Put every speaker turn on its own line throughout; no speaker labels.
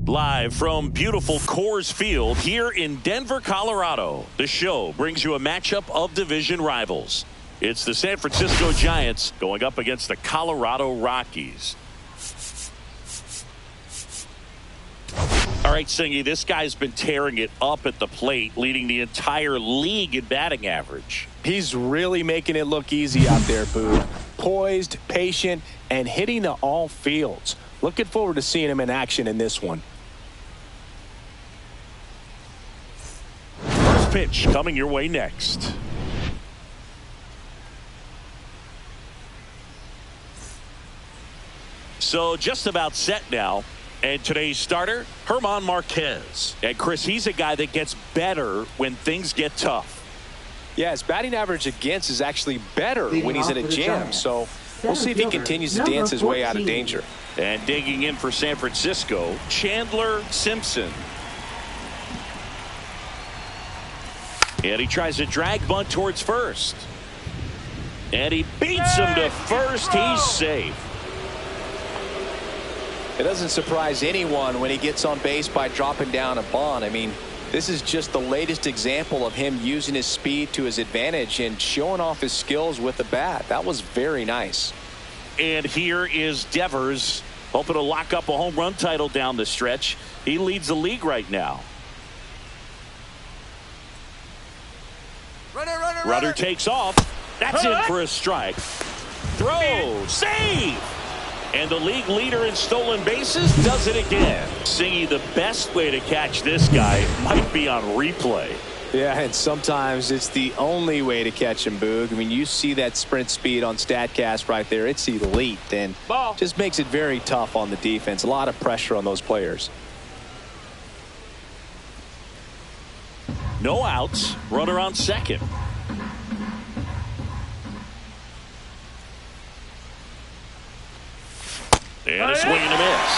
Live from beautiful Coors Field here in Denver, Colorado, the show brings you a matchup of division rivals. It's the San Francisco Giants going up against the Colorado Rockies. All right, Singy, this guy's been tearing it up at the plate, leading the entire league in batting average.
He's really making it look easy out there, Boo. Poised, patient, and hitting to all fields. Looking forward to seeing him in action in this one.
First pitch coming your way next. So just about set now. And today's starter, German Marquez. And Chris, he's a guy that gets better when things get tough.
Yeah, his batting average against is actually better when he's in a jam. So we'll see if he continues to dance his way out of danger.
And digging in for San Francisco, Chandler Simpson. And he tries a drag bunt towards first. And he beats him to first. He's safe.
It doesn't surprise anyone when he gets on base by dropping down a bunt. I mean, this is just the latest example of him using his speed to his advantage and showing off his skills with the bat. That was very nice.
And here is Devers, hoping to lock up a home run title down the stretch. He leads the league right now. Runner takes off. That's in for a strike. Throw. Save. And the league leader in stolen bases does it again. Singy, the best way to catch this guy might be on replay.
Yeah, and sometimes it's the only way to catch him, Boog. I mean, you see that sprint speed on StatCast right there. It's elite, and just makes it very tough on the defense. A lot of pressure on those players.
No outs. Runner on second. And a swing and a miss.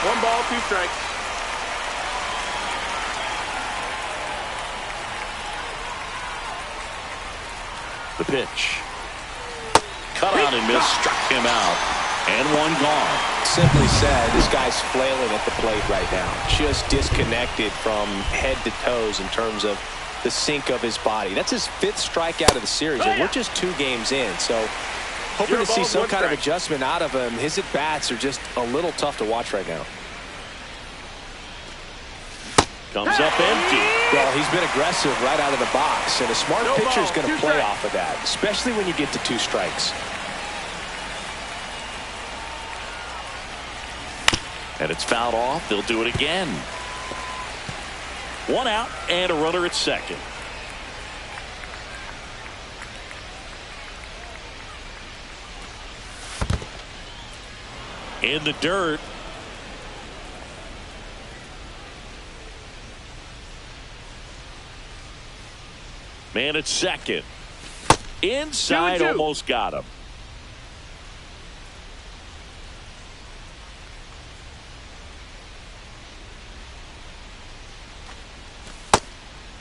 1 ball, 2 strikes.
The pitch. Cut out and missed. Struck him out. And one gone.
Simply said, this guy's flailing at the plate right now. Just disconnected from head to toes in terms of the sink of his body. That's his 5th strikeout of the series, and we're just 2 games in. So hoping to see some kind of adjustment out of him. His at-bats are just a little tough to watch right now.
Comes up empty.
Well, he's been aggressive right out of the box, and a smart pitcher is going to play off of that, especially when you get to 2 strikes.
And it's fouled off. They'll do it again. 1 out and a runner at second. In the dirt. Man at second. Inside, almost got him.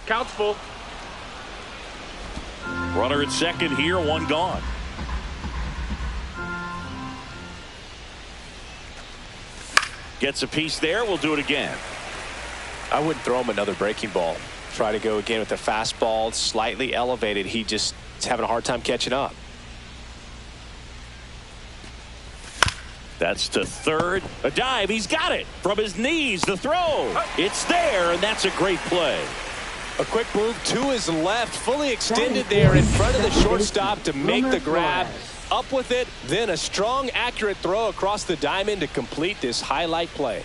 Count's full.
Runner at second here, 1 gone. Gets a piece there. We'll do it again.
I wouldn't throw him another breaking ball. Try to go again with the fastball, slightly elevated. He just is having a hard time catching up.
That's to third. A dive. He's got it from his knees. The throw. It's there, and that's a great play.
A quick move to his left, fully extended there in front of the shortstop to make the grab. Up with it, then a strong, accurate throw across the diamond to complete this highlight play.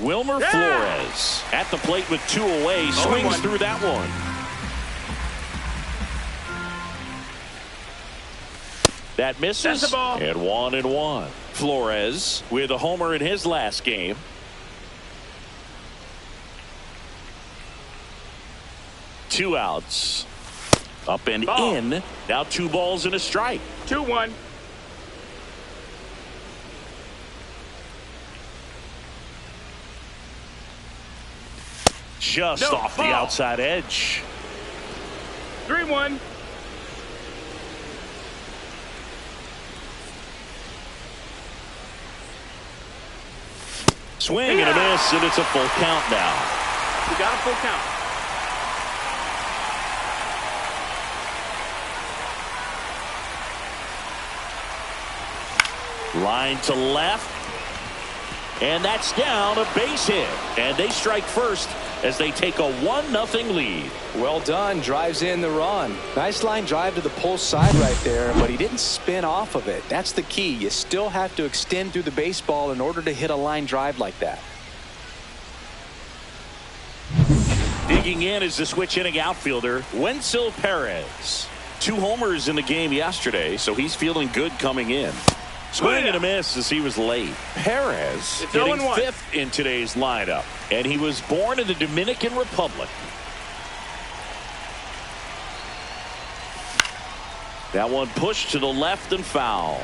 Wilmer Flores at the plate with 2 away. Swings through that one. That misses. And 1-1. Flores with a homer in his last game. Two outs. Up and in. Now 2 balls and a strike.
2-1.
Just off the outside edge.
3-1.
Swing and a miss, and it's a full count now.
We got a full count.
Line to left. And that's down, a base hit. And they strike first as they take a 1-0 lead.
Well done. Drives in the run. Nice line drive to the pull side right there, but he didn't spin off of it. That's the key. You still have to extend through the baseball in order to hit a line drive like that.
Digging in is the switch hitting outfielder, Wenzel Perez. 2 homers in the game yesterday, so he's feeling good coming in. Swing and a miss as he was late. Perez hitting 5th in today's lineup, and he was born in the Dominican Republic. That one pushed to the left and foul.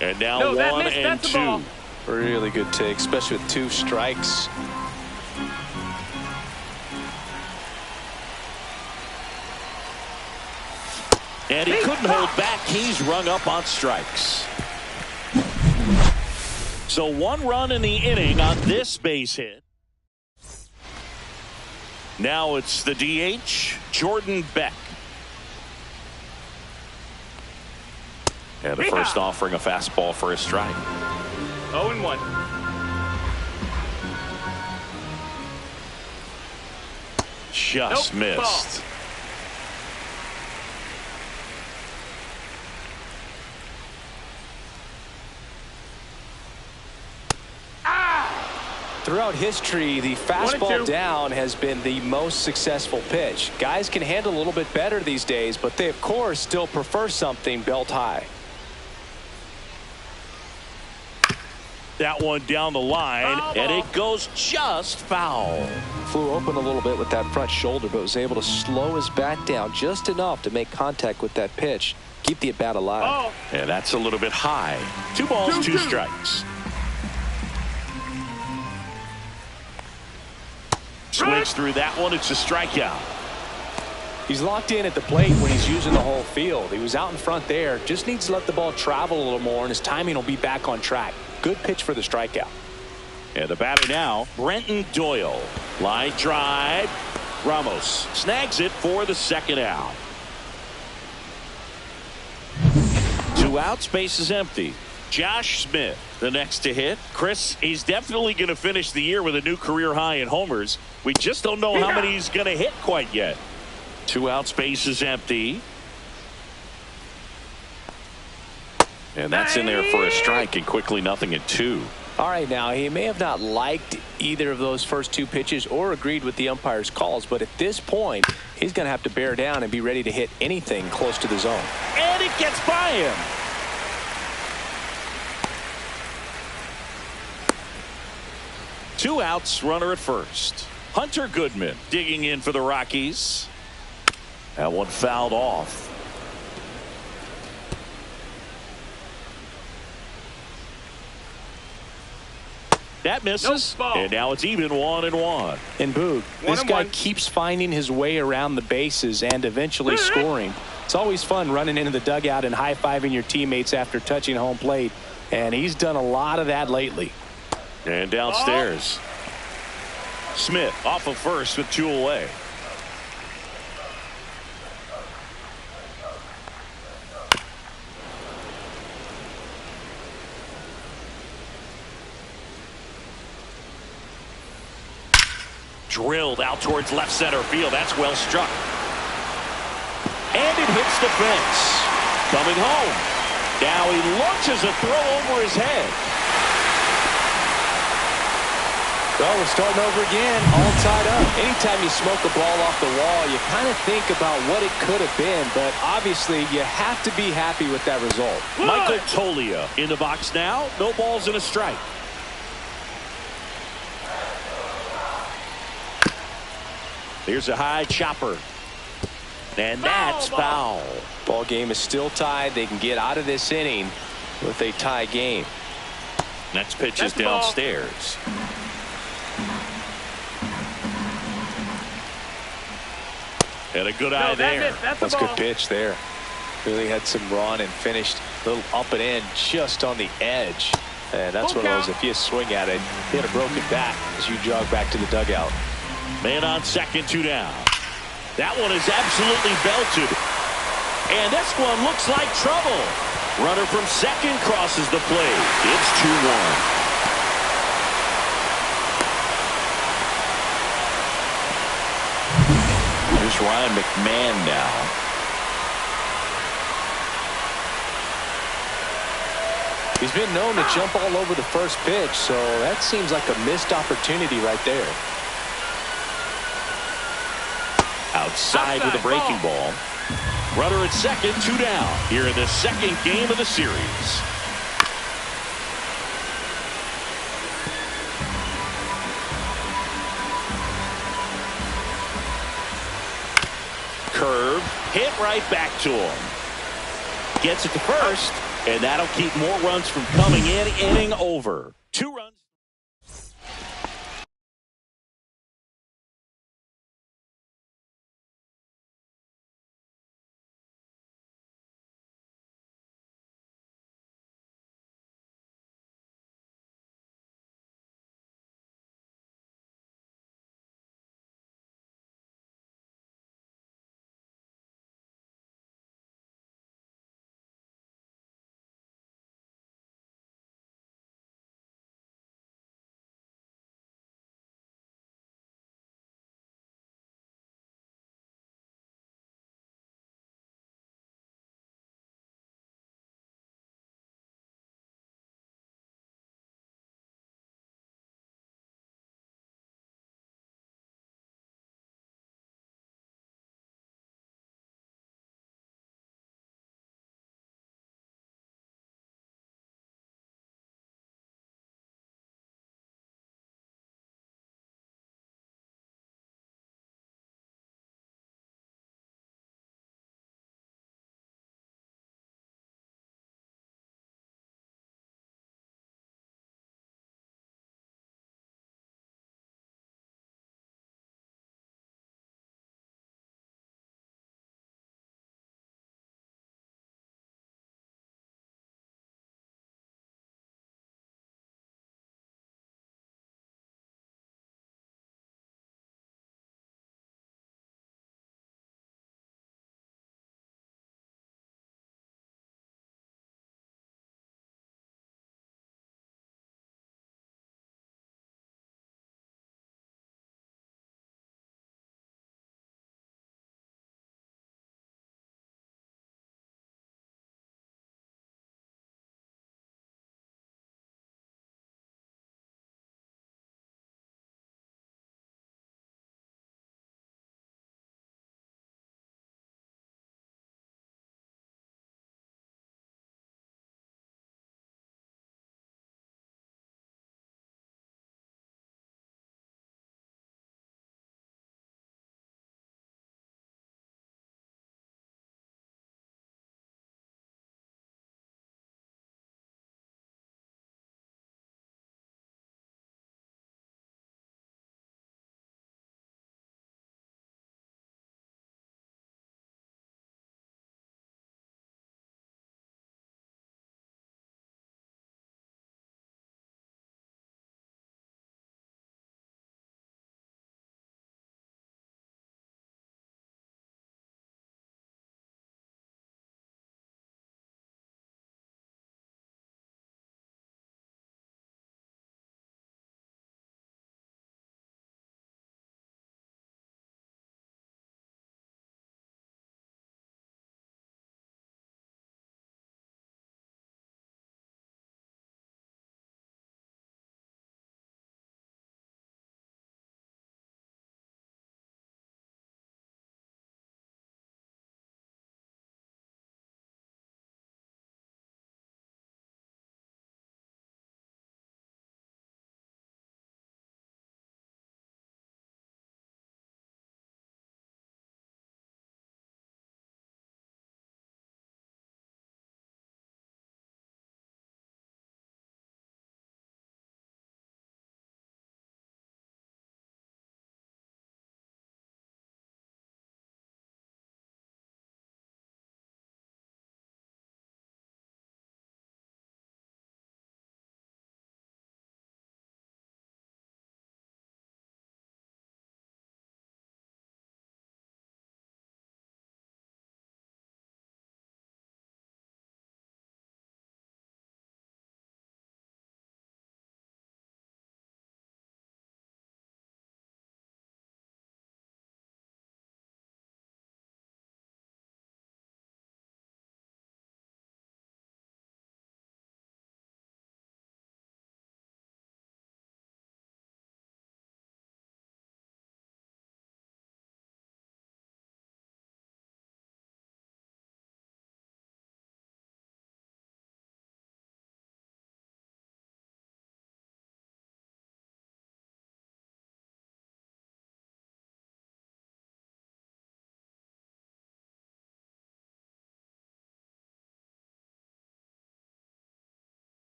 And now 1 and 2.
Really good take, especially with 2 strikes.
And he couldn't hold back. He's rung up on strikes. So 1 run in the inning on this base hit. Now it's the DH, Jordan Beck. And the first offering a fastball for a strike.
0-1.
Just missed.
Ball.
Throughout history, the fastball down has been the most successful pitch. Guys can handle a little bit better these days, but they, of course, still prefer something belt high.
That one down the line, and it goes just foul.
Flew open a little bit with that front shoulder, but was able to slow his bat down just enough to make contact with that pitch. Keep the at-bat alive.
And that's a little bit high. 2 balls, 2 strikes. Swings through that one. It's a strikeout.
He's locked in at the plate when he's using the whole field. He was out in front there. Just needs to let the ball travel a little more, and his timing will be back on track. Good pitch for the strikeout.
And the batter now, Brenton Doyle. Line drive. Ramos snags it for the 2nd out. 2 outs, base is empty. Josh Smith, the next to hit. Chris, he's definitely going to finish the year with a new career high in homers. We just don't know how many he's going to hit quite yet. 2 outs, base is empty. And that's in there for a strike, and quickly 0-2.
All right, now he may have not liked either of those first 2 pitches or agreed with the umpire's calls, but at this point, he's going to have to bear down and be ready to hit anything close to the zone.
And it gets by him. Two outs, runner at first. Hunter Goodman digging in for the Rockies. That one fouled off. That misses.
Nope,
and now it's even 1-1.
And Boog, this guy keeps finding his way around the bases and eventually scoring. It's always fun running into the dugout and high-fiving your teammates after touching home plate. And he's done a lot of that lately.
And downstairs. Smith off of first with 2 away. Drilled out towards left center field. That's well struck. And it hits the fence. Coming home. Now he launches a throw over his head.
Well, we're starting over again, all tied up. Anytime you smoke a ball off the wall, you kind of think about what it could have been, but obviously you have to be happy with that result.
Michael Tolia in the box now. No balls and a strike. Here's a high chopper. And that's foul.
Ball game is still tied. They can get out of this inning with a tie game.
Next pitch is downstairs. And a good eye
No,
there.
that's
That's
a
a
ball.
good pitch there. Really had some run and finished a little up and in just on the edge. And that's
Full
one of those,
count.
if you swing at it, hit a broken bat as you jog back to the dugout.
Man on second, 2 down. That one is absolutely belted. And this one looks like trouble. Runner from second crosses the plate. It's 2-1. Here's Ryan McMahon now.
He's been known to jump all over the first pitch, so that seems like a missed opportunity right there.
Outside with a breaking ball. Runner at second, 2 down. Here in the second game of the series. Curve, hit right back to him. Gets it to first, and that'll keep more runs from coming in. Inning over. 2 runs.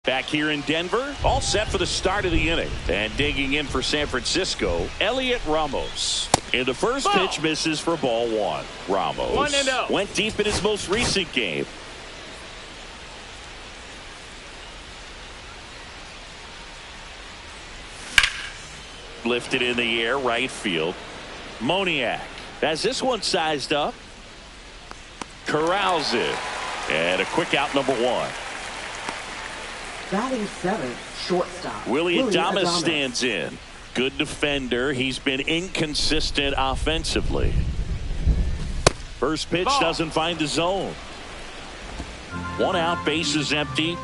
Back here in Denver, all set for the start of the inning. And digging in for San Francisco, Elliot Ramos. In the first pitch, misses for ball one. Ramos
1-0.
went deep in his most recent game. Lifted in the air, right field. Moniak has this one sized up. Corrals it. And a quick out, number one.
Batting seventh, shortstop.
Willie Adames stands in. Good defender. He's been inconsistent offensively. First pitch doesn't find the zone. One out, bases empty.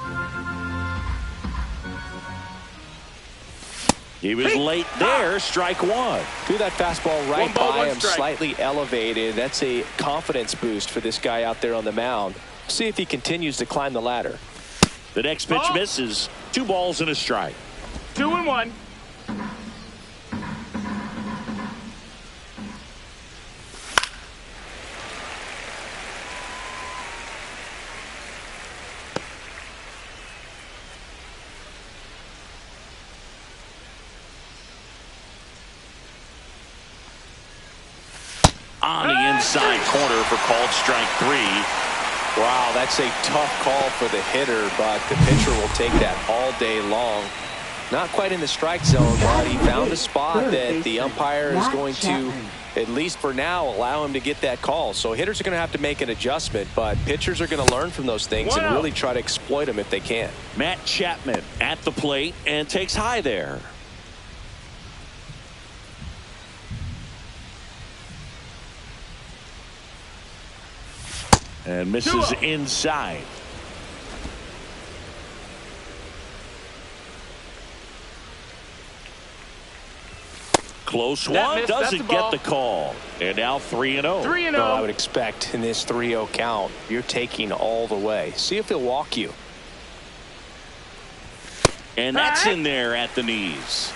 He was late there. Strike one.
Threw that fastball right
ball,
by him,
strike.
slightly elevated. That's a confidence boost for this guy out there on the mound. See if he continues to climb the ladder.
The next pitch misses. 2 balls and a strike.
2-1.
On the inside corner for called strike 3.
Wow, that's a tough call for the hitter, but the pitcher will take that all day long. Not quite in the strike zone, but he found a spot that the umpire is going to, at least for now, allow him to get that call. So hitters are going to have to make an adjustment, but pitchers are going to learn from those things and really try to exploit them if they can.
Matt Chapman at the plate and takes high there. And misses inside. Close one, doesn't get the call. And now 3-0.
3-0.
Well, I would expect in this 3-0 count, you're taking all the way. See if he'll walk you.
And that's in there at the knees.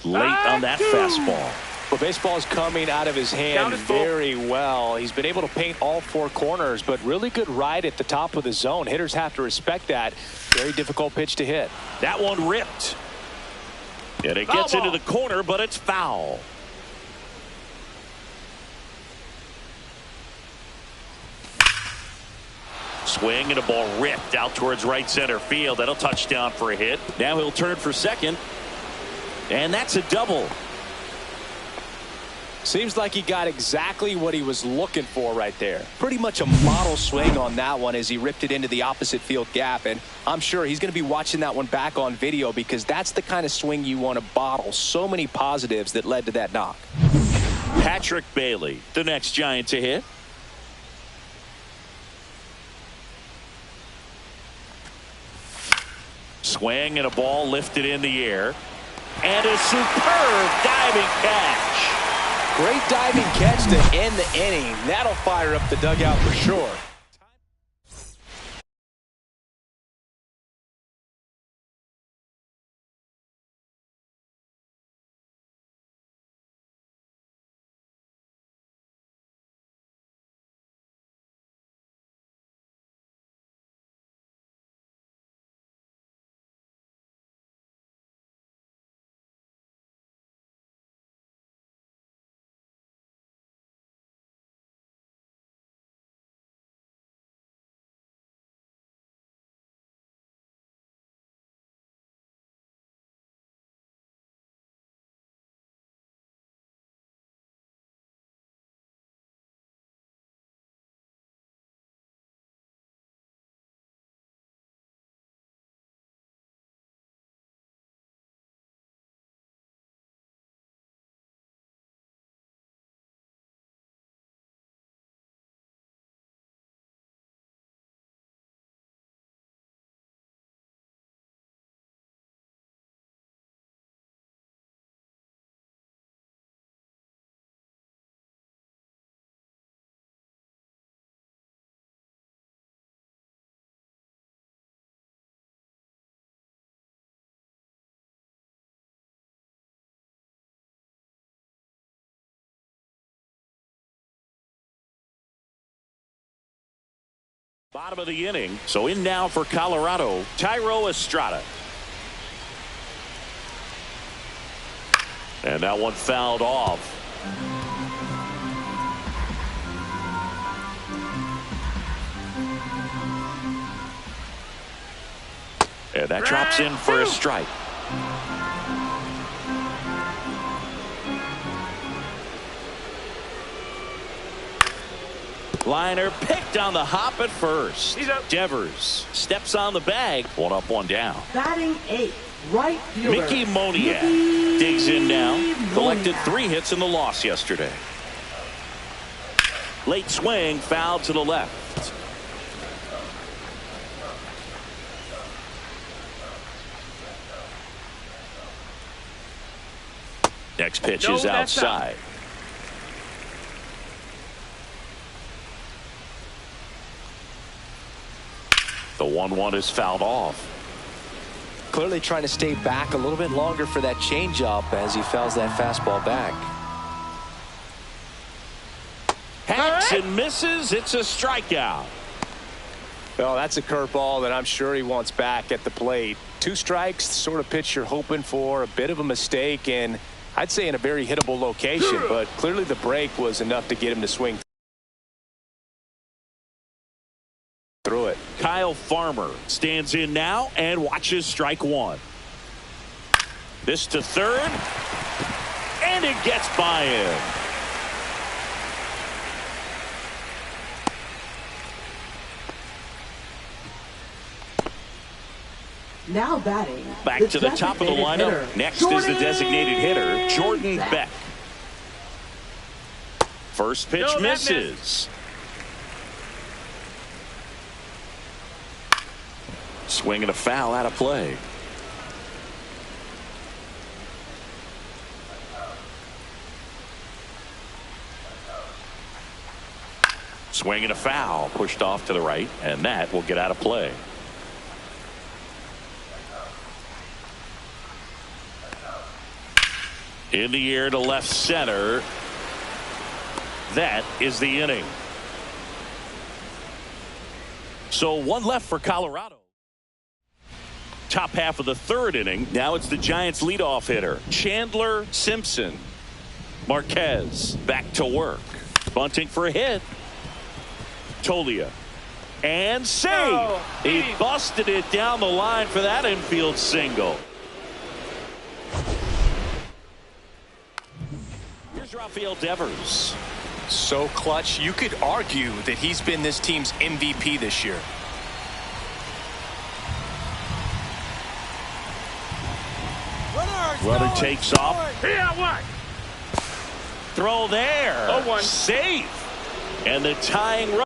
Late on that fastball.
Well, baseball is coming out of his hand very well. He's been able to paint all 4 corners, but really good ride at the top of the zone. Hitters have to respect that. Very difficult pitch to hit.
That one ripped. And it gets into the corner, but it's foul. Swing and a ball ripped out towards right center field. That'll touch down for a hit. Now he'll turn for second. And that's a double.
Seems like he got exactly what he was looking for right there. Pretty much a model swing on that one as he ripped it into the opposite field gap. And I'm sure he's going to be watching that one back on video because that's the kind of swing you want to bottle. So many positives that led to that knock.
Patrick Bailey, the next Giant to hit. Swing and a ball lifted in the air. And a superb diving catch.
Great diving catch to end the inning. That'll fire up the dugout for sure.
Bottom of the inning. So in now for Colorado, Tyro Estrada. And that one fouled off. And that drops in for a strike. Liner picked on the hop at first. Devers steps on the bag. 1 up, 1 down.
Batting 8th, right fielder.
Mickey Moniak digs in now. Collected 3 hits in the loss yesterday. Late swing, foul to the left. Next pitch is outside. The 1-1 is fouled off.
Clearly trying to stay back a little bit longer for that changeup as he fouls that fastball back.
Hacks and misses. It's a strikeout.
Well, that's a curveball that I'm sure he wants back at the plate. 2 strikes, sort of pitch you're hoping for. A bit of a mistake, and I'd say in a very hittable location, but clearly the break was enough to get him to swing through it.
Kyle Farmer stands in now and watches strike 1. This to third, and it gets by him.
Now batting.
Back to the top of the lineup. Next is the designated hitter, Jordan Beck. First pitch misses. Swing and a foul out of play. Swing and a foul, pushed off to the right, and that will get out of play. In the air to left center. That is the inning. So 1 left for Colorado. Top half of the 3rd inning. Now it's the Giants leadoff hitter, Chandler Simpson. Marquez back to work. Bunting for a hit. Tolia. And save. He busted it down the line for that infield single. Here's Rafael Devers.
So clutch, you could argue that he's been this team's MVP this year.
Runner takes off. Throw there.
0-1.
Safe. And the tying run.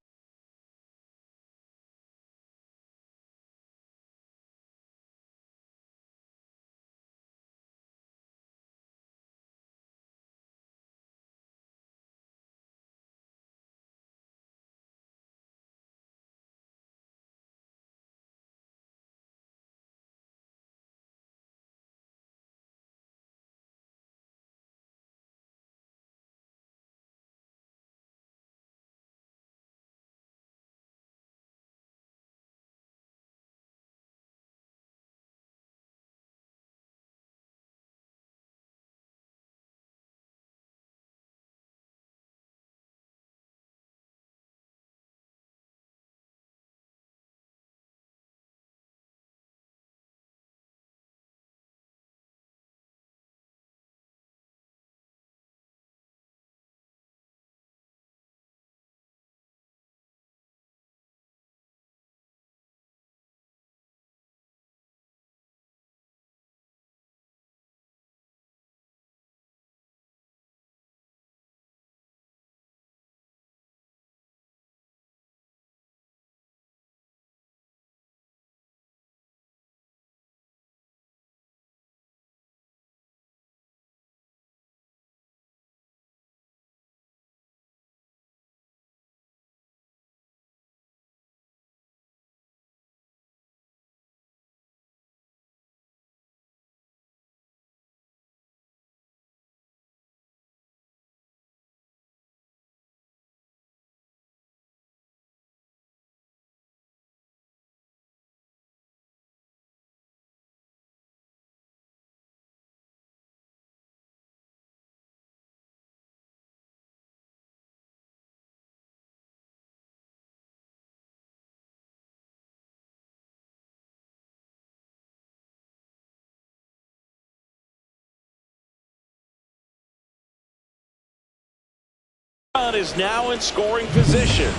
run is now in scoring position.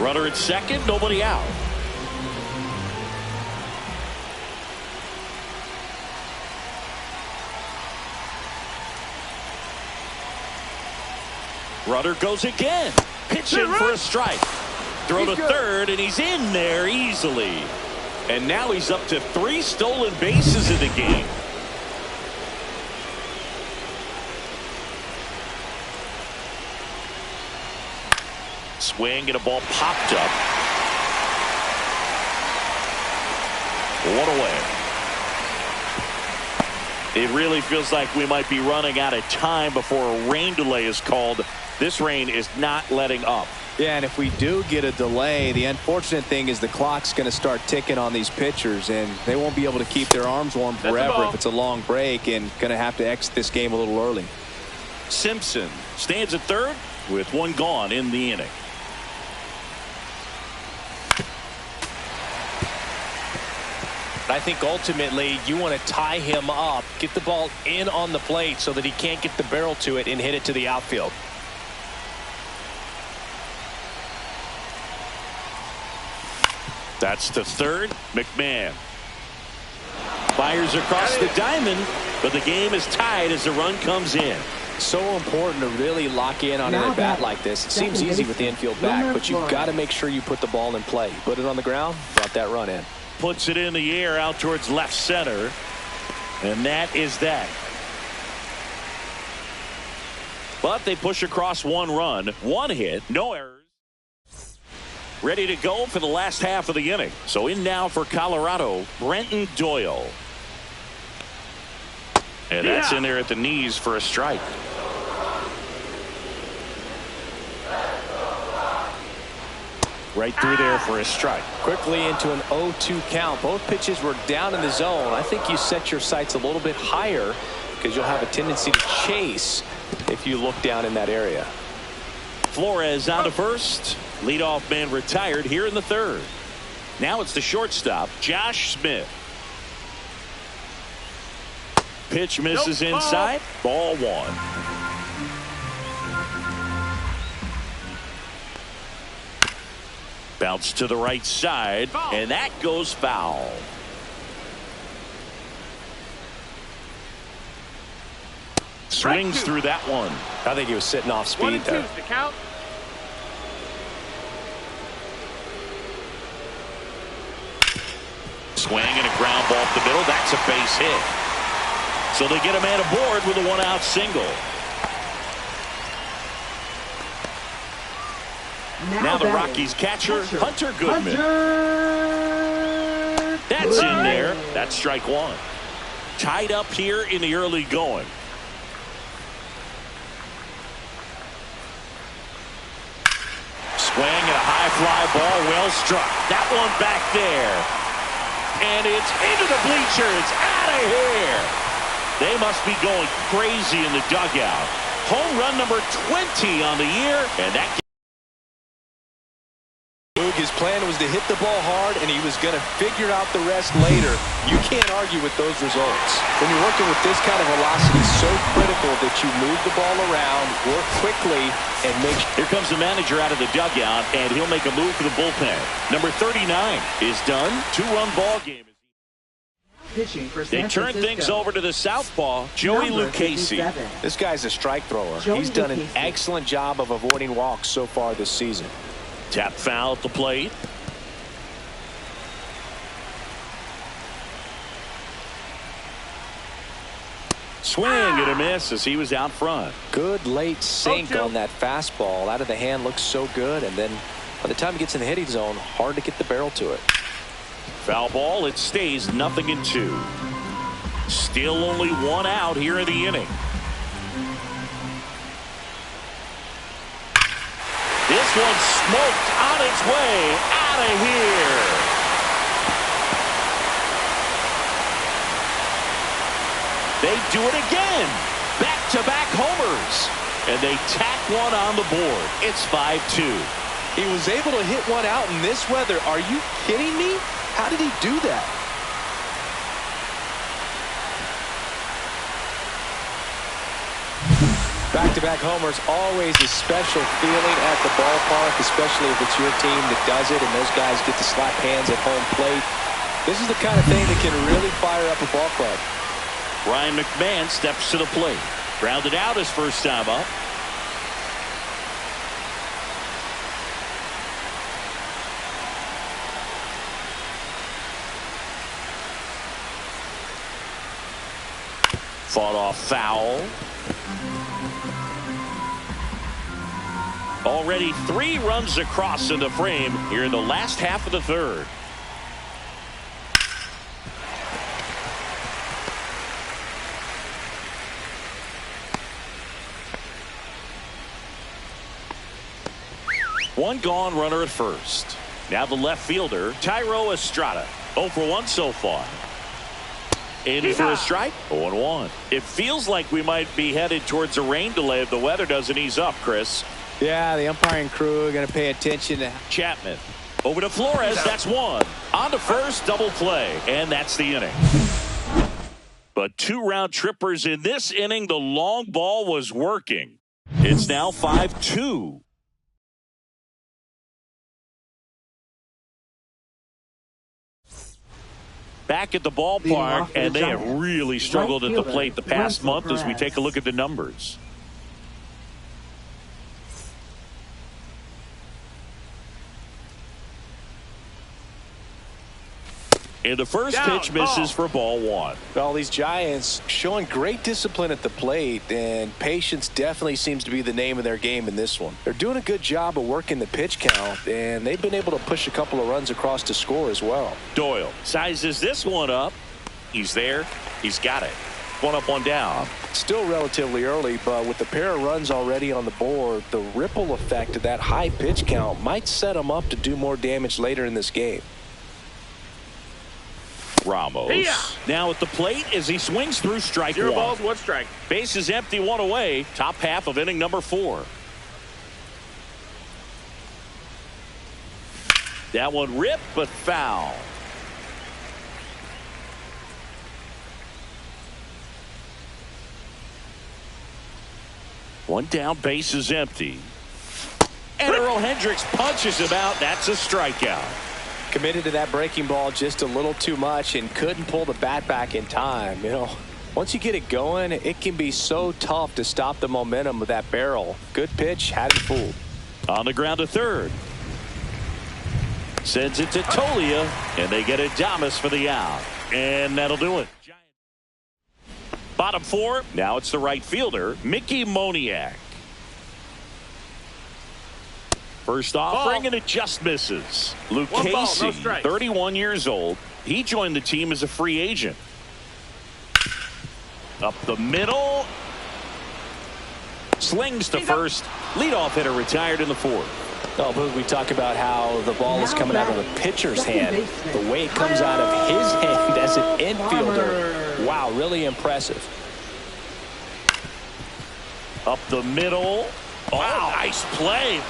Runner at second, nobody out. Runner goes again. Pitch in for a strike. Throw to third, and he's in there easily. And now he's up to 3 stolen bases in the game. Swing and a ball popped up. 1 away. It really feels like we might be running out of time before a rain delay is called. This rain is not letting up.
Yeah, and if we do get a delay, the unfortunate thing is the clock's going to start ticking on these pitchers, and they won't be able to keep their arms warm forever if it's a long break, and going to have to exit this game a little early.
Simpson stands at third with 1 gone in the inning.
I think ultimately you want to tie him up, get the ball in on the plate so that he can't get the barrel to it and hit it to the outfield.
That's to third. McMahon fires across the diamond, but the game is tied as the run comes in.
So important to really lock in on an at-bat like this. It seems easy with the infield back, but you've got to make sure you put the ball in play. Put it on the ground, brought that run in.
Puts it in the air out towards left center, and that is that. But they push across 1 run, 1 hit, no errors. Ready to go for the last half of the inning. So in now for Colorado, Brenton Doyle. And that's in there at the knees for a strike. Right through there for a strike.
Quickly into an 0-2 count. Both pitches were down in the zone. I think you set your sights a little bit higher because you'll have a tendency to chase if you look down in that area.
Flores on to first. Leadoff man retired here in the third. Now it's the shortstop, Josh Smith. Pitch misses inside. Ball 1. Bounce to the right side, and that goes foul. Swings through that one.
I think he was sitting off speed there.
Swing and a ground ball up the middle. That's a base hit. So they get a man aboard with a 1-out single. Now the Rockies catcher, Hunter Goodman. That's in there. That's strike 1. Tied up here in the early going. Swing and a high fly ball, well struck. That one back there. And it's into the bleachers. Out of here. They must be going crazy in the dugout. Home run number 20 on the year, and that.
His plan was to hit the ball hard, and he was going to figure out the rest later. You can't argue with those results. When you're working with this kind of velocity, so critical that you move the ball around, work quickly, and make.
Here comes the manager out of the dugout, and he'll make a move for the bullpen. Number 39 is done. 2-run ball game. They turn things over to the southpaw, Joey Lucchesi.
This guy's a strike thrower. He's done an excellent job of avoiding walks so far this season.
Tap foul at the plate. Swing and a miss as he was out front.
Good late sink on that fastball. Out of the hand, looks so good, and then by the time he gets in the hitting zone, hard to get the barrel to it.
Foul ball. It stays 0-2. Still only 1 out here in the inning. This one's smoked on its way out of here. They do it again. Back-to-back homers. And they tack one on the board. It's 5-2.
He was able to hit one out in this weather. Are you kidding me? How did he do that? Back-to-back homers, always a special feeling at the ballpark, especially if it's your team that does it and those guys get to slap hands at home plate. This is the kind of thing that can really fire up a ball club.
Ryan McMahon steps to the plate. Grounded out his first time up. Fought off foul. Already 3 runs across in the frame here in the last half of the third. One gone, runner at first. Now the left fielder, Thairo Estrada. 0 for 1 so far. In for a strike. 0-1. It feels like we might be headed towards a rain delay if the weather doesn't ease up, Chris.
Yeah, the umpiring crew are going to pay attention to
Chapman. Over to Flores. That's one. On to first, double play. And that's the inning. But 2 round trippers in this inning. The long ball was working. It's now 5-2. Back at the ballpark, and they have really struggled at the plate the past month as we take a look at the numbers. And the first pitch misses for ball 1.
Well, these Giants showing great discipline at the plate, and patience definitely seems to be the name of their game in this one. They're doing a good job of working the pitch count, and they've been able to push a couple of runs across to score as well.
Doyle sizes this one up. He's there. He's got it. 1 up, 1 down.
Still relatively early, but with the pair of runs already on the board, the ripple effect of that high pitch count might set them up to do more damage later in this game.
Ramos now at the plate as he swings through strike 1.
0 balls, 1 strike.
Base is empty, 1 away. Top half of inning number 4. That one ripped but foul. One down, base is empty. And Earl Hendricks punches him out. That's a strikeout.
Committed to that breaking ball just a little too much and couldn't pull the bat back in time. You know, once you get it going, it can be so tough to stop the momentum of that barrel. Good pitch, had him fooled.
On the ground to third. Sends it to Tolia, and they get Adames for the out. And that'll do it. Bottom 4. Now it's the right fielder, Mickey Moniak. First offering, and it just misses. Luke Casey, 31 years old. He joined the team as a free agent. Up the middle. Slings to first. Leadoff hitter retired in the 4th.
Oh, but we talk about how the ball is coming out of the pitcher's hand. The way it comes out of his hand as an infielder. Wow, really impressive.
Up the middle. Oh, nice play.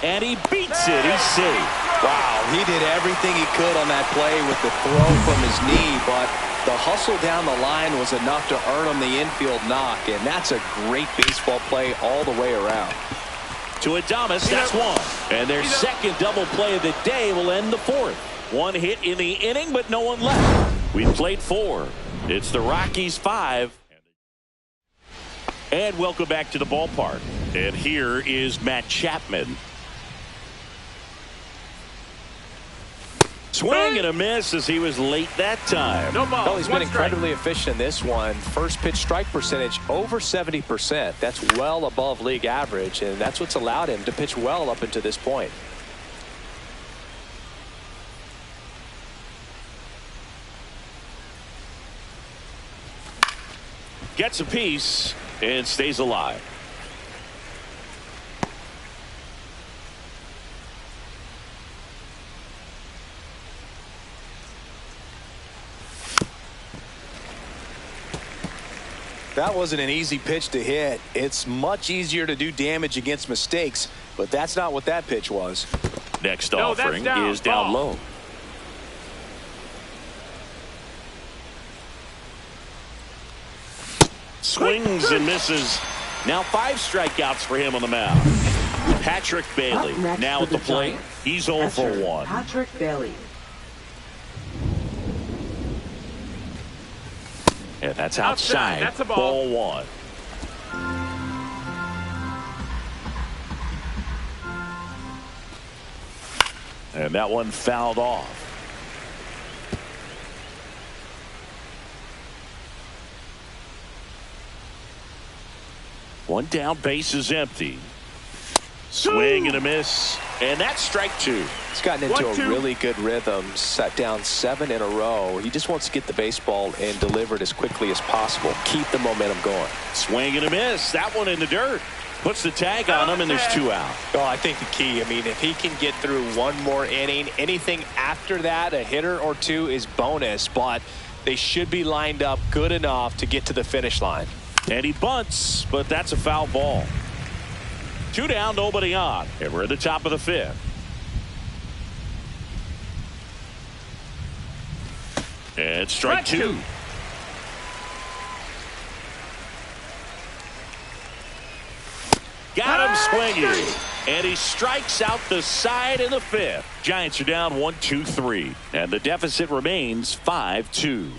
And he beats it. He's safe.
Wow, he did everything he could on that play with the throw from his knee, but the hustle down the line was enough to earn him the infield knock, and that's a great baseball play all the way around.
To Adames, that's one. And their second double play of the day will end the 4th. 1 hit in the inning, but no one left. We've played 4. It's the Rockies 5. And welcome back to the ballpark. And here is Matt Chapman. Swing and a miss as he was late that time.
No ball.
Well, he's been incredibly efficient in this one. First pitch strike percentage over 70%. That's well above league average, and that's what's allowed him to pitch well up until this point.
Gets a piece and stays alive.
That wasn't an easy pitch to hit. It's much easier to do damage against mistakes, but that's not what that pitch was.
Next offering is down low. Swings and misses. Now 5 strikeouts for him on the mound. Patrick Bailey now at the plate. He's 0 for 1.
Patrick Bailey.
And that's outside.
That's a ball.
Ball 1. And that one fouled off. One down, base is empty. Swing and a miss. And that's strike 2.
He's gotten into a really good rhythm. Set down 7 in a row. He just wants to get the baseball and deliver it as quickly as possible. Keep the momentum going.
Swing and a miss. That one in the dirt. Puts the tag on him, and there's 2 out.
Oh, I think the key, I mean, if he can get through one more inning, anything after that, a hitter or 2 is bonus, but they should be lined up good enough to get to the finish line.
And he bunts, but that's a foul ball. 2 down, nobody on. And we're at the top of the 5th. And strike 2. Got him swinging. And he strikes out the side in the 5th. Giants are down 1-2-3. And the deficit remains 5-2.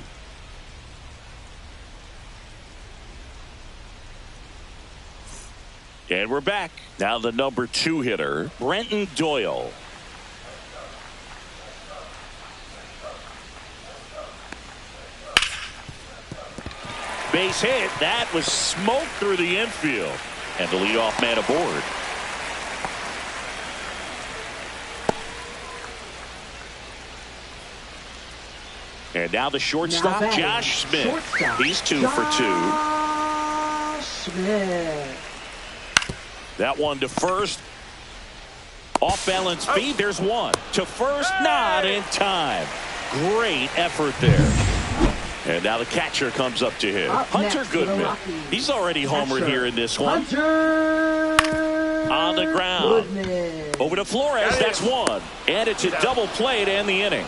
And we're back. Now the number 2 hitter, Brenton Doyle. Base hit. That was smoke through the infield. And the leadoff man aboard. And now the shortstop, Josh Smith. He's 2 for 2.
Smith.
That one to first. Off balance feed. There's 1. To first, not in time. Great effort there. And now the catcher comes up to him. Hunter Goodman. He's already homered here in this one.
Hunter
on the ground.
Goodman.
Over to Flores. That's 1. And it's a double play to end the inning.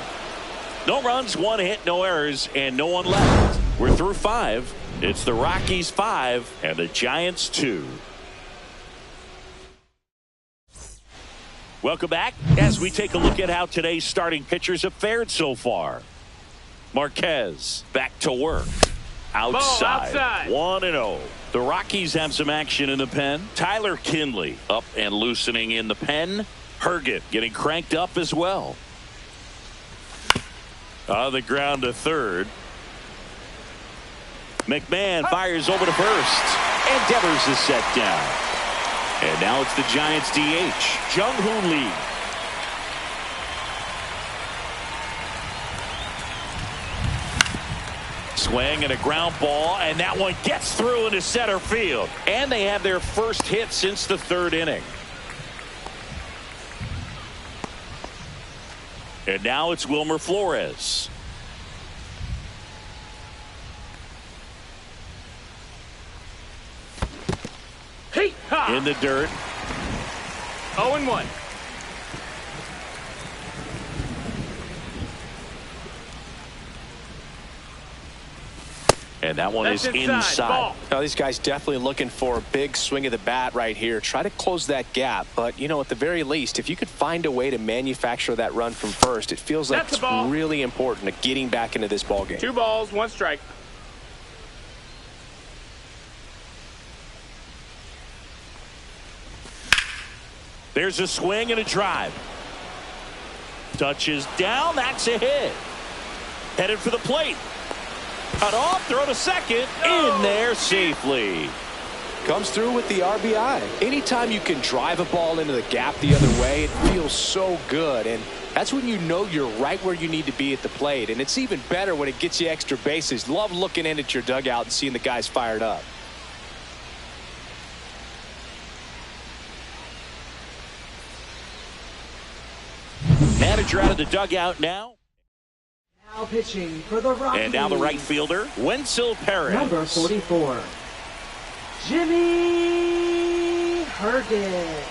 No runs, 1 hit, no errors, and no one left. We're through 5. It's the Rockies 5 and the Giants 2. Welcome back as we take a look at how today's starting pitchers have fared so far. Marquez back to work. Outside. 1-0. The Rockies have some action in the pen. Tyler Kinley up and loosening in the pen. Herget getting cranked up as well. On the ground to third. McMahon fires over to first. And Devers is set down. And now it's the Giants DH, Jung-Hoo Lee. Swing and a ground ball, and that one gets through into center field. And they have their first hit since the 3rd inning. And now it's Wilmer Flores. In the dirt.
0-1.
And that one is inside.
Now, these guys definitely looking for a big swing of the bat right here. Try to close that gap. But, you know, at the very least, if you could find a way to manufacture that run from first, it feels like it's really important to getting back into this ball game.
2 balls, 1 strike.
There's a swing and a drive. Touches down. That's a hit. Headed for the plate. Cut off. Throw to second. In there safely.
Comes through with the RBI. Anytime you can drive a ball into the gap the other way, it feels so good. And that's when you know you're right where you need to be at the plate. And it's even better when it gets you extra bases. Love looking in at your dugout and seeing the guys fired up.
Manager out of the dugout now.
Now pitching for the Rockies.
And now the right fielder, Wenzel Perez.
Number 44, Jimmy Herget.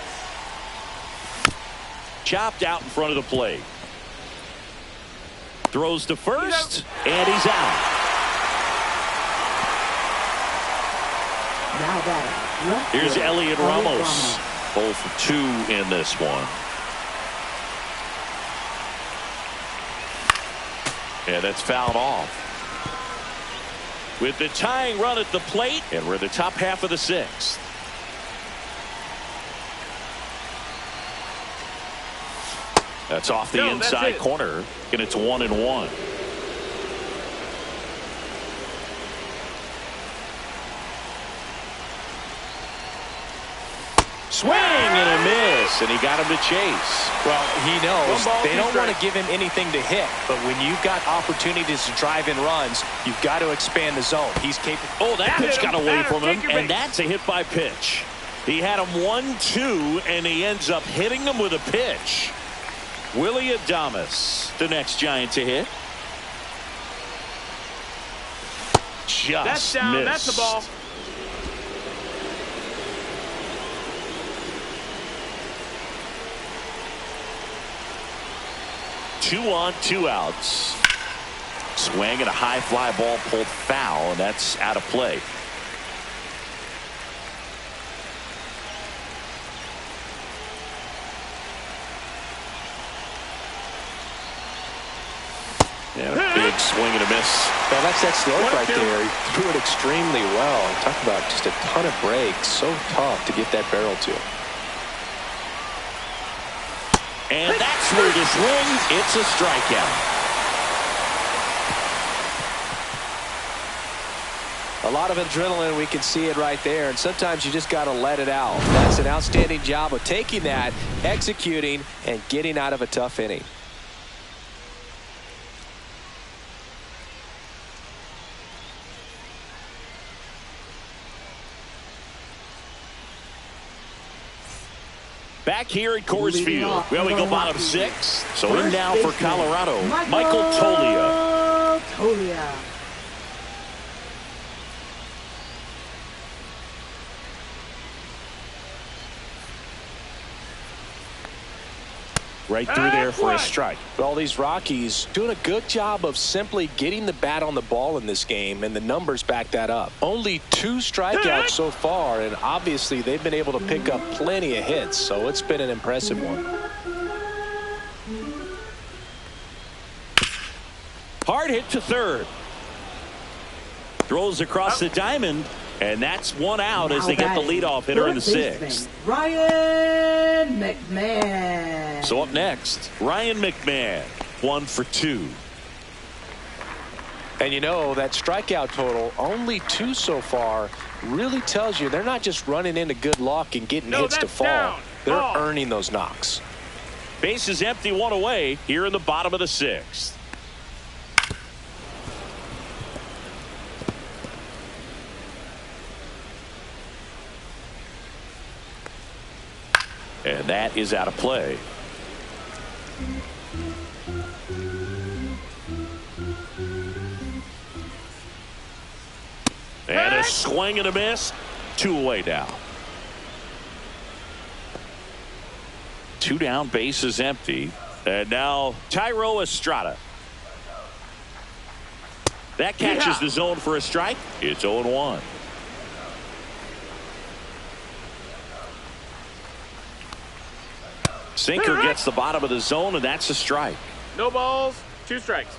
Chopped out in front of the plate. Throws to first, and he's out.
Now batting. Left
Here's
field,
Elliot Ramos. 0 for 2 in this one. And that's fouled off. With the tying run at the plate, and we're in the top half of the 6th. That's off the inside corner, and it's 1-1. Swing and a miss, and he got him to chase.
Well, he knows they don't want to give him anything to hit, but when you've got opportunities to drive in runs, you've got to expand the zone. He's capable.
Oh, that pitch got away from him, and that's a hit by pitch. He had him 1-2, and he ends up hitting him with a pitch. Willie Adames, the next Giant to hit. Just
that's down.
missed.
That's the ball.
Two on, 2 outs. Swing and a high fly ball pulled foul, and that's out of play. Yeah, big swing and a miss.
Well, that's that slope right there. He threw it extremely well. Talk about just a ton of breaks. So tough to get that barrel to.
And that's where the swing. It's a strikeout.
A lot of adrenaline. We can see it right there. And sometimes you just got to let it out. That's an outstanding job of taking that, executing, and getting out of a tough inning.
Back here at Coors Field. Well, we go bottom 6. So in now for Colorado, Michael Toglia. Right through there for a strike.
Well, these Rockies doing a good job of simply getting the bat on the ball in this game, and the numbers back that up. Only 2 strikeouts so far, and obviously they've been able to pick up plenty of hits, so it's been an impressive one.
Hard hit to third. Throws across the diamond, and that's 1 out as they get the leadoff hitter in the 6th.
Ryan McMahon.
So up next, Ryan McMahon, 1 for 2.
And you know, that strikeout total, only 2 so far, really tells you they're not just running into good luck and getting hits to fall.
Down.
They're
Ball.
earning those knocks.
Base is empty, 1 away here in the bottom of the 6th. And that is out of play. And a swing and a miss. 2 away now. 2 down, base is empty. And now Thairo Estrada. That catches the zone for a strike. It's 0-1. Sinker gets the bottom of the zone, and that's a strike.
No balls, 2 strikes.